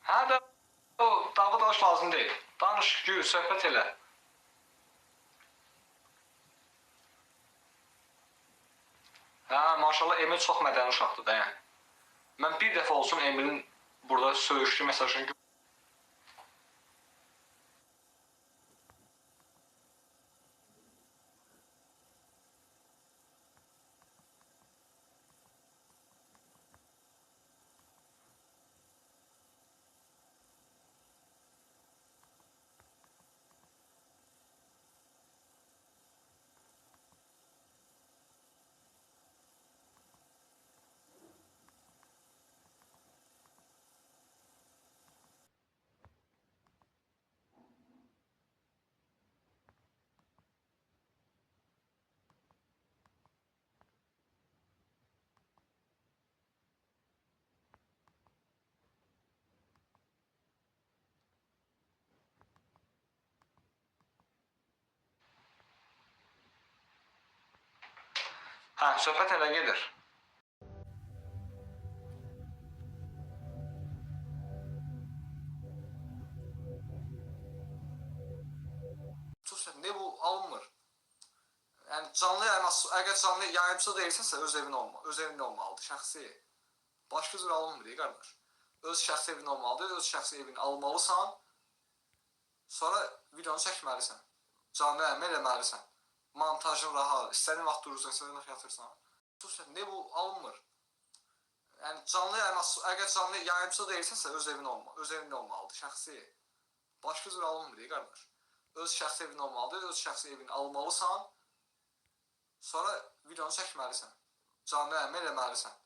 Hə də o dava dalaş lazım deyil. Danış, gül, söhbət elə. Hə, maşallah Emil çox mədəni uşaqdır da yəni. Mən bir dəfə olsun Emilin burada söyüşlü mesajını söhbət elə gedir. Ne bu alınmır. Yəni canlı yayılması, əgər canlı yayımçı deyilsənsə öz evin öz evində olmalıdır, şəxsi. Başqa cür alınmır qardaş. Öz şəxsi evin olmalıdır, öz şəxsi evini almalısan. Sonra videonu çəkməlisən. Canlı yayım eləməlisən. Montajın rahat, istədiyin vaxt durursan, istədiyin vaxt yatırsan. Ne bu alınmır. Yəni canlı yayılması, əgər canlı yayımçı deyilsənsə öz evində olmalıdır, şəxsi. Başqa cür alınmır qardaş. Öz şəxsi evin olmalıdır, öz şəxsi evini almalısan. Sonra videonu çəkməlisən. Canlı yayım eləməlisən.